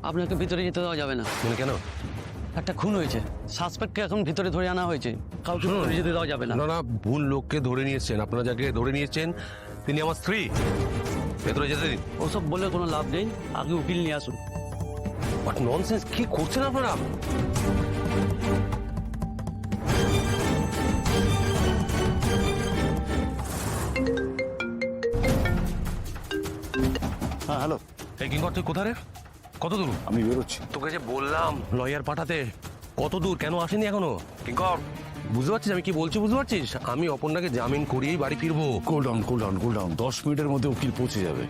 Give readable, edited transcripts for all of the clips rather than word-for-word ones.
আপনাকে ভিতরে যেতে দেওয়া যাবে না। মানে কেন? একটা খুন হয়েছে, সাসপেক্টকে এখন ভিতরে ধরে আনা হয়েছে, কাউকে ভিতরে যেতে দেওয়া যাবে না। না না, ভুল লোককে ধরে নিয়েছেন। আপনারা যাকে ধরে নিয়েছেন তিনি আমার স্ত্রী। ভেতরে যেতে দিন। ওসব বলে কোনো লাভ নেই, আগে উকিল নিয়ে আসুন। বাট ননসেন্স কি করছেন আপনারা? হ্যাঁ হ্যালো, এই কিঙ্কর, তুই কোথায় রে? কত দূর? আমি বেরোচ্ছি। তোকে যে বললাম লয়ার পাঠাতে, কত দূর? কেন আসেনি এখনো? কিঙ্কর, বুঝতে পারছিস আমি কি বলছি? বুঝতে পারছিস? আমি অপর্ণাকে জামিন করিয়েই বাড়ি ফিরবো। কুল ডাউন 10 মিনিটের মধ্যে উকিল পৌঁছে যাবে।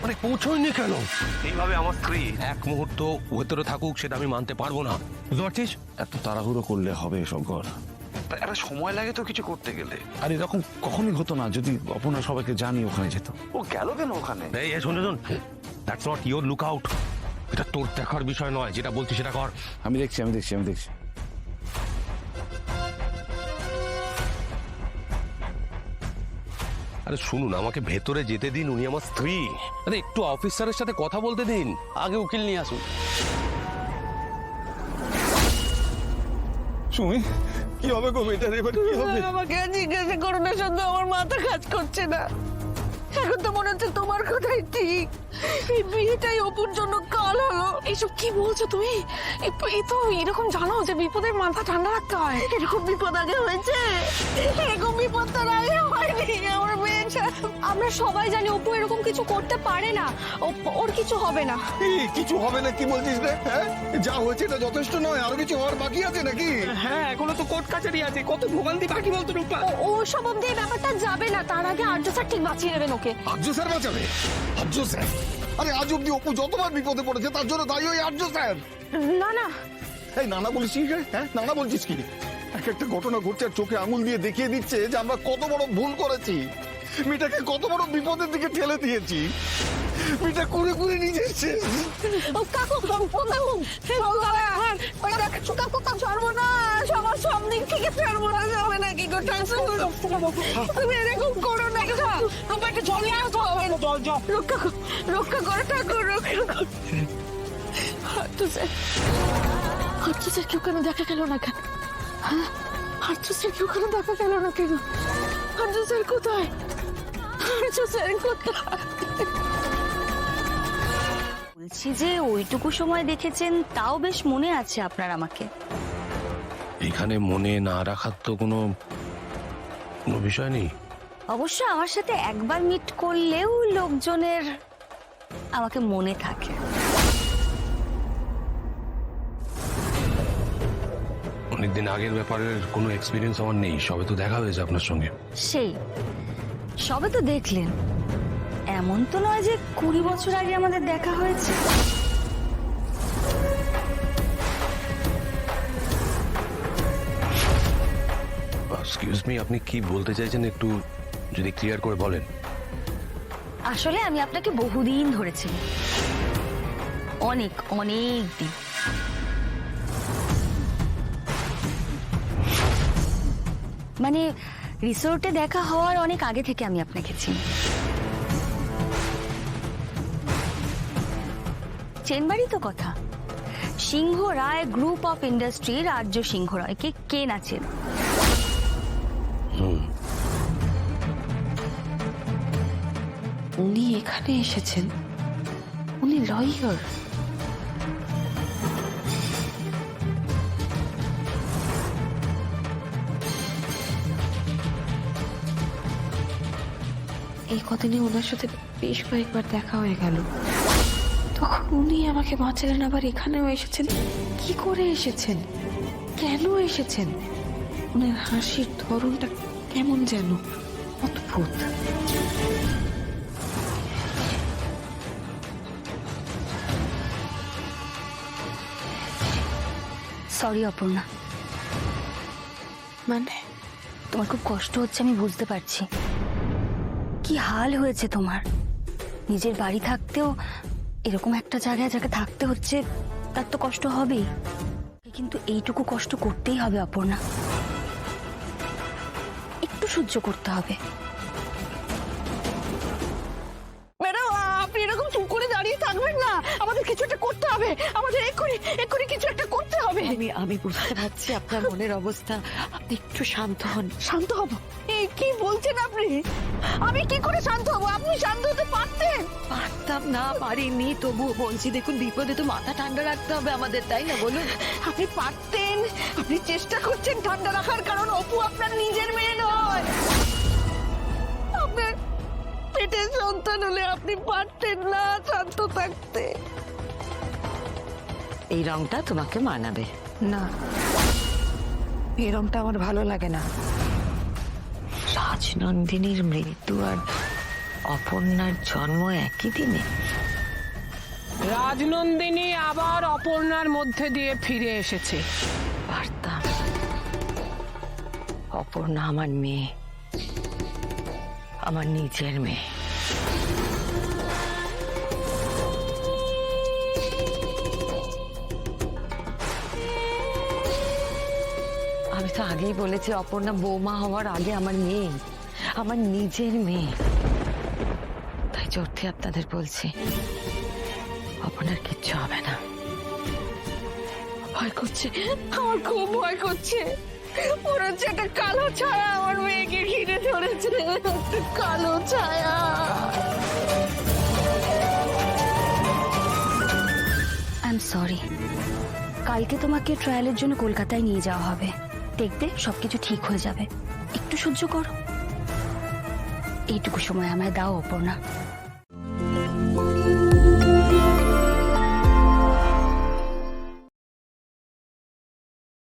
আরে পৌঁছয়নি কেন? এইভাবে আমার স্ত্রী এক মুহূর্ত ভেতরে থাকুক সেটা আমি মানতে পারবো না। বুঝতে পারছিস? এত তাড়াহুড়ো করলে হবে শঙ্কর? একটা সময় লাগে তো কিছু করতে গেলে। আর এরকম কখনই হতো না যদি অপর্ণা সবাইকে জানিয়ে ওখানে যেত। ও গেল কেন ওখানে? এই শোন, that's not your look out. এটা তোর দেখার বিষয় নয়, যেটা বলছি সেটা কর। আমি দেখছি। আরে শুনুন, আমাকে ভেতরে যেতে দিন, উনি আমার স্ত্রী। আরে একটু অফিসারের সাথে কথা বলতে দিন। আগে উকিল নিয়ে আসুন। সুমি, কি হবে গো মেয়েটার এবার? কি হবে? আমাকে জিজ্ঞাসা করো না, শুধু আমার মাথা কাজ করছে না। এখন তো মনে হচ্ছে তোমার কথাই ঠিক, এই বিয়েটাই অপুর জন্য কাল হলো। এইসব কি বলছো তুমি? এই তো এরকম জানো যে বিপদের মাথা ঠান্ডা রাখতে হয়। এরকম বিপদ আগে হয়েছে? এরকম বিপদ তো আগে হয়নি আমার মেয়েটা। আমরা সবাই জানি অপু এরকম কিছু করতে পারে না, ওর কিছু হবে না। কিছু হবে না কি বলছিস রে? হ্যাঁ, যা হয়েছে এটা যথেষ্ট নয়, আরো কিছু হওয়ার বাকি আছে নাকি? হ্যাঁ, এখনো তো কোর্ট কাছারি আছে, কত ভোগান্তি বাকি বলতো রূপা। ও সব অব্দি এই ব্যাপারটা যাবে না, তার আগে আর্য স্যার ঠিক বাঁচিয়ে নেবেন ওকে। আর্য স্যার বাঁচাবে? আর্য স্যার? আরে আজ অব্দি অপু যতবার বিপদে পড়েছে তার জন্য দায়ী ওই আর্য স্যার। না না, এই নানা বলছিস কি? হ্যাঁ, নানা বলছিস কি? এক একটা ঘটনা ঘটছে আর চোখে আঙুল দিয়ে দেখিয়ে দিচ্ছে যে আমরা কত বড় ভুল করেছি, মেয়েটাকে কত বড় বিপদের দিকে ঠেলে দিয়েছি। মেয়েটা কুড়ে কুড়ে নিজে শেষ। ও কাকু, সর্বনাশ, আমার সব দিক থেকে সর্বনাশ হবে নাকি গো? তুমি এরকম করো না, আমাকে জলে আসতে হবে। রক্ষা করো ঠাকুর, রক্ষা করো। আর্য স্যার কেউ কেন দেখা গেল না কেন? হ্যাঁ, আর্য স্যার কেউ কেন দেখা গেল না কেন? আর্য স্যার কোথায়? আর্য স্যার কোথায়? বলছি যে ওইটুকু সময় দেখেছেন, তাও বেশ মনে আছে আপনার আমাকে। এখানে মনে না রাখার তো কোনো বিষয় নেই। অবশ্য আমার সাথে একবার মিট করলেও লোকজনের আমাকে মনে থাকে। অনেকদিন আগের ব্যাপারের কোনো এক্সপিরিয়েন্স আমার নেই, সবে তো দেখা হয়েছে আপনার সঙ্গে। সেই সবে তো দেখলেন, এমন তো নয় যে 20 বছর আগে আমাদের দেখা হয়েছে। এক্সকিউজ মি, আপনি কি বলতে চাইছেন একটু যদি ক্লিয়ার করে বলেন। আসলে আমি আপনাকে বহুদিন ধরেছি, অনেক অনেক দিন। মানে রিসোর্টে দেখা হওয়ার অনেক আগে থেকে আমি আপনাকে চিনি। চেনবাড়ি তো কথা, সিংহ রায় গ্রুপ অফ ইন্ডাস্ট্রির আর্য সিংহ রায়কে কে না চেন? উনি এখানে এসেছেন, উনি লয়ার। এই কদিনে ওনার সাথে বেশ কয়েকবার দেখা হয়ে গেল। তখন উনি আমাকে বাঁচালেন, আবার এখানেও এসেছেন। কি করে এসেছেন? কেন এসেছেন? ওনার হাসির ধরনটা কেমন যেন অদ্ভুত। সরি অপর্ণা, মানে তোমার খুব কষ্ট হচ্ছে, আমি বুঝতে পারছি। কি হাল হয়েছে তোমার, নিজের বাড়ি থাকতেও এরকম একটা জায়গায় যাকে থাকতে হচ্ছে, তার তো কষ্ট হবেই। কিন্তু এইটুকু কষ্ট করতেই হবে অপর্ণা, একটু সহ্য করতে হবে। ম্যাডাম, আপনি এরকম চুপ করে দাঁড়িয়ে থাকবেন না, আমাদেরকে কিছু একটা করতে হবে, আমাদের এক্ষুনি এক্ষুনি কিছু একটা করতে হবে। আমি বুঝতে পারছি আপনার মনের অবস্থা, আপনি একটু শান্ত হন। শান্ত হব? এই কি বলছেন আপনি? আমি কি করে শান্ত হব? আপনি শান্ত হতে পারতেন। পারতাম না, পারিনি, তবুও বলছি দেখুন বিপদে তো মাথা ঠান্ডা রাখতে হবে আমাদের, তাই না বলুন? আপনি পারতেন, আপনি চেষ্টা করছেন ঠান্ডা রাখার, কারণ অপু আপনার নিজের মেয়ে নয়। আপনার পেটের সন্তান হলে আপনি পারতেন না শান্ত থাকতে। এই রংটা তোমাকে মানাবে না, এই রংটা আমার ভালো লাগে না। রাজনন্দিনীর মৃত্যু আর অপর্ণার জন্ম একই দিনে। রাজনন্দিনী আবার অপর্ণার মধ্যে দিয়ে ফিরে এসেছে। পারতাম, অপর্ণা আমার মেয়ে, আমার নিজের মেয়ে। আমি তো আগেই বলেছি অপর্ণা বৌমা হওয়ার আগে আমার মেয়ে, আমার নিজের মেয়ে। তাই জোরতে আপনাদের বলছি অপর্ণার কিচ্ছু হবে না। ভয় করছে, আমার খুব ভয় করছে। মনে হচ্ছে একটা কালো ছায়া আমার মেয়েকে ঘিরে ধরেছে, একটা কালো ছায়া। আই এম সরি, কালকে তোমাকে ট্রায়ালের জন্য কলকাতায় নিয়ে যাওয়া হবে। দেখবে সবকিছু ঠিক হয়ে যাবে, একটু সহ্য করো। এইটুকু সময় আমায় দাও অপর্ণা।